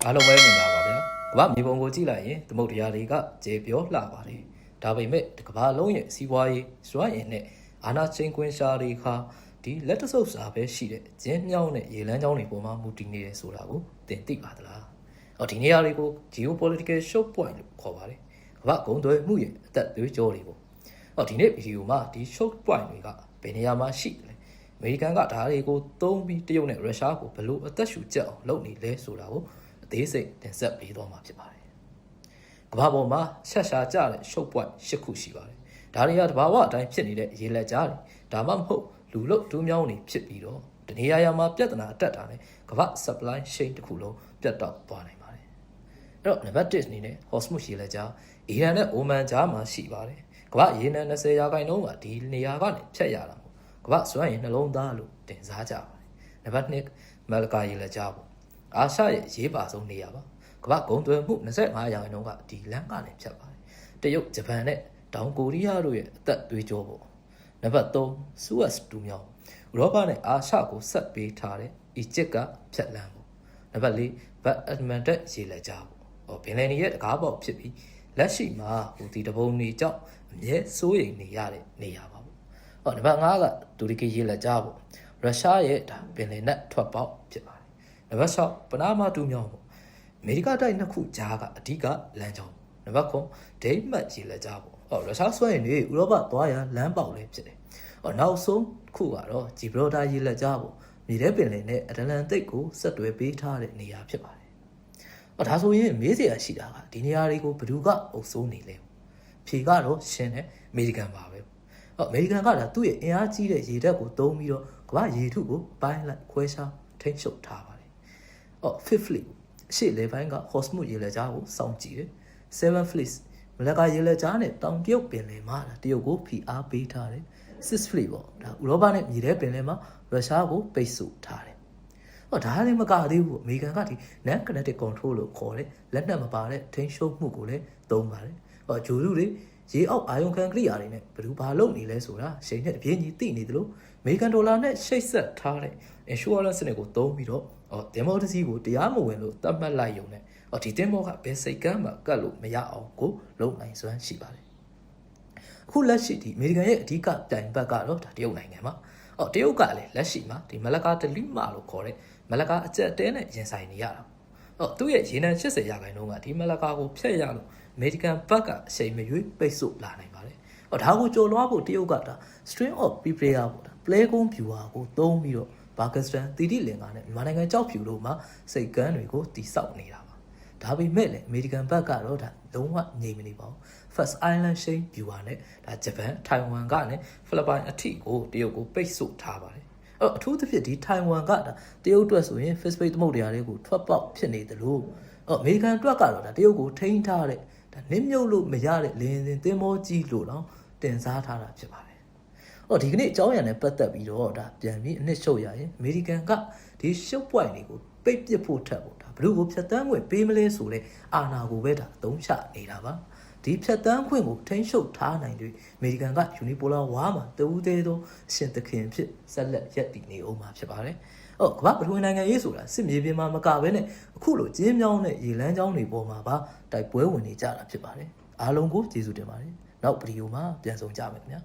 အားလုံးပဲမြင်ကြပါဗျာကမ္ဘာမြေပုံကိုကြည့်လိုက်ရင်သမုဒ္ဒရာတွေကကျေပြောလှပါတယ်ဒါပေမဲ့ကမ္ဘာလုံးရဲ့စီးပွားရေးစွမ်းရည်နဲ့အာဏာချိန်ခွင်ရှာတွေခါဒီလက်တဆုပ်စာပဲရှိတဲ့ကျင်းမြောင်းတဲ့ရေလမ်းကြောင်းတွေပေါ်မှာမူတည်နေတယ်ဆိုတာကိုသင်သိပါသလားဒီနေရာတွေကို geopolitical shock point လို့ခေါ်ပါတယ်ကမ္ဘာဂုဏ်သွေးမှုရဲ့အသက်သွေးကြောတွေပေါ့ဒီနေ့ဗီဒီယိုမှာဒီ shock point တွေကဘယ်နေရာမှာရှိတယ်အမေရိကန်ကဓာတ်တွေကိုသုံးပြီးတရုတ်နဲ့ရုရှားကိုဘလို့အသက်ရှူကျက်အောင်လုပ်နေလဲဆိုတာကိုအသေးစိတ်တင်ဆက်ပေးသွားမှာဖြစ်ပါတယ်။ကမ္ဘာပေါ်မှာဆက်ရှာကြတဲ့ရှုပ်ပွက်၈ခုရှိပါတယ်။ဒါတွေကတဘာဝအတိုင်းဖြစ်နေတဲ့ရေလက်ကြားတွေဒါမှမဟုတ်လူလို့ဒူးမြောင်းနေဖြစ်ပြီးတော့တနေရာမှာပြဿနာတက်တာနဲ့ကမ္ဘာ supply chain တစ်ခုလုံးပြတ်တောက်သွားနိုင်ပါတယ်။အဲ့တော့နံပါတ်1အနေနဲ့ Hormuz ရေလက်ကြားအီရန်နဲ့အိုမန်ကြားမှာရှိပါတယ်။ကမ္ဘာရေနံ20%ကဒီနေရာကနေဖြတ်ရတာမို့ကမ္ဘာစွမ်းရည်နှလုံးသားလို့တင်စားကြပါတယ်။နံပါတ်2မလကာရေလက်ကြားပေါ့အာရှရဲ့ရေးပါဆုံးနေရာပါကမ္ဘာဂုဏ်သွေးမှု25%ကဒီလမ်းကနေဖြတ်ပါတယ်တရုတ်ဂျပန်နဲ့တောင်ကိုရီးယားတို့ရဲ့အသက်သွေးကြောပေါ့နံပါတ်3 Suez တူးမြောင်းဥရောပနဲ့အာရှကိုဆက်ပေးထားတဲ့အီဂျစ်ကဖြတ်လမ်းပေါ့နံပါတ်4ဘတ်အမန်တက်ရေလက်ကြားပေါ့ဘင်လယ်နီရဲ့တကားပေါက်ဖြစ်ပြီးလက်ရှိမှာဒီတပုံနေကြောင့်အမြဲစိုးရိမ်နေရတဲ့နေရာပါပေါ့နံပါတ်5ကတူရကီရေလက်ကြားပေါ့ရုရှားရဲ့ဒါပင်လယ်နက်ထွက်ပေါက်ဖြစ်ပါတယ်နံပါတ်6ပနာမာတူးမြောင်းပေါ့အမေရိကတိုက်နှစ်ခုကြားကအဓိကလမ်းကြောင်းနံပါတ်9ဒိမတ်ရေလက်ကြားပေါ့ရုရှားစွမ်းရည်တွေဥရောပသွားရလမ်းပေါက်လေးဖြစ်တယ်နောက်ဆုံးခုကတော့ဂျီဘရော်တာရေလက်ကြားပေါ့မြေထဲပင်လယ်နဲ့အတလန်တိတ်ကိုဆက်တွဲပေးထားတဲ့နေရာဖြစ်ပါတယ်ဒါဆိုရင်မေးစရာရှိတာကဒီနေရာတွေကိုဘယ်သူကအုပ်စိုးနေလဲဖြေကတော့ရှင်းတယ်အမေရိကန်ပါပဲအမေရိကန်ကသူ့ရဲ့အင်အားကြီးတဲ့ရေတပ်ကိုသုံးပြီးတော့ကမ္ဘာရေထုကိုပိုင်းလိုက်ခွဲခြားထိန်းချုပ်ထားပါတယ်fifth fleet အရှေ့လေပိုင်းက Hormuz ရေလက်ကြားကိုစောင့်ကြည့်တယ် seventh fleet မလကာရေလက်ကြားနဲ့တောင်တရုတ်ပင်လယ်မှာတရုတ်ကိုဖိအားပေးထားတယ် sixth fleet ပေါ့ဒါဥရောပနဲ့မြေထဲပင်လယ်မှာရုရှားကိုပိတ်ဆို့ထားတယ်ဒါလည်းမကသေးဘူးအမေရိကန်ကဒီ non kinetic control လို့ခေါ်တယ်လက်နက်မပါတဲ့ထိန်းချုပ်မှုကိုလည်းသုံးပါတယ်ဂျိုလူတွေရေအောက်အာယုံခံကရိယာတွေနဲ့ဘယ်သူဘာလုပ်နေလဲဆိုတာရှိန်နဲ့အပြင်းကြီးသိနေသလိုအမေရိကန်ဒေါ်လာနဲ့ရှိတ်ဆက်ထားတဲ့ insurance စနစ်ကိုသုံးပြီးတော့တင်မောတစီကိုတရားမဝင်လို့သတ်မှတ်လိုက်ရုံနဲ့ဒီတင်မောကဘယ်စိတ်ကမ်းမှကတ်လို့မရအောင်ကိုလုံနိုင်စွမ်းရှိပါတယ်အခုလက်ရှိဒီအမေရိကန်ရဲ့အဓိကပြိုင်ဘက်ကတော့ဒါတရုတ်နိုင်ငံမှာတရုတ်ကလည်းလက်ရှိမှာဒီမလကာတလိမာလို့ခေါ်တဲ့မလကာအကျက်တဲနဲ့ရင်ဆိုင်နေရတာသူ့ရဲ့ရေနံ80%ကဒီမလကာကိုဖျက်ရလို့အမေရိကန်ဘက်ကအချိန်မရွေးပိတ်ဆို့လာနိုင်ပါတယ်ဒါကိုကြော်လွှားဖို့တရုတ်ကဒါ string of prepare ပေါ့ဒါ play ကုန်း viewer ကိုသုံးပြီးတော့ပါကစ္စတန်တီတီလင်္ကာနဲ့မြန်မာနိုင်ငံကြောက်ဖြူတို့မှာစိတ်ကမ်းတွေကိုတိစောက်နေတာပါဒါပေမဲ့လည်းအမေရိကန်ဘက်ကတော့ဒါလုံးဝငြိမ်မနေပါဘူး First Island Chain viewer နဲ့ဒါဂျပန်ထိုင်ဝမ်ကနဲ့ဖိလစ်ပိုင်အထိကိုတရုတ်ကိုပိတ်ဆို့ထားပါတယ်အထူးသဖြင့်ဒီထိုင်ဝမ်ကဒါတရုတ်အတွက်ဆိုရင် Facebook သမုဒ္ဒရာတွေကိုထွက်ပေါက်ဖြစ်နေတယ်လို့အမေရိကန်အတွက်ကတော့ဒါတရုတ်ကိုထိန်းထားတဲ့ဒါနစ်မြုပ်လို့မရတဲ့လင်းစင်သင်္ဘောကြီးလို့တော့တင်စားထားတာဖြစ်ပါတယ်ဒီကနေ့အကြောင်းအရာနဲ့ပတ်သက်ပြီးတော့ဒါပြန်ပြီးအနှစ်ချုပ်ရရင်အမေရိကန်ကဒီရှုပ်ပွိုင်တွေကိုပိတ်ပစ်ဖို့ထက်ပေါ့ဒါဘယ်လိုကိုဖြတ်တန်းခွင့်ပေးမလဲဆိုတဲ့အာဏာကိုပဲဒါအသုံးချနေတာပါဒီဖြတ်တန်းခွင့်ကိုထိန်းချုပ်ထားနိုင်ပြီးအမေရိကန်က Unipolar War မှာတဦးသေးသောအရှင်သခင်ဖြစ်ဆက်လက်ရပ်တည်နေအောင်မှာဖြစ်ပါတယ်ကမ္ဘာပထဝီနိုင်ငံရေးဆိုတာစစ်မြေပြင်မှာမကဘဲနဲ့အခုလိုကျင်းမြောင်းတဲ့ရေလမ်းကြောင်းတွေပေါ်မှာပါတိုက်ပွဲဝင်နေကြတာဖြစ်ပါတယ်အားလုံးကိုကျေးဇူးတင်ပါတယ်နောက်ဗီဒီယိုမှာပြန်ဆုံကြမယ်ခင်ဗျာ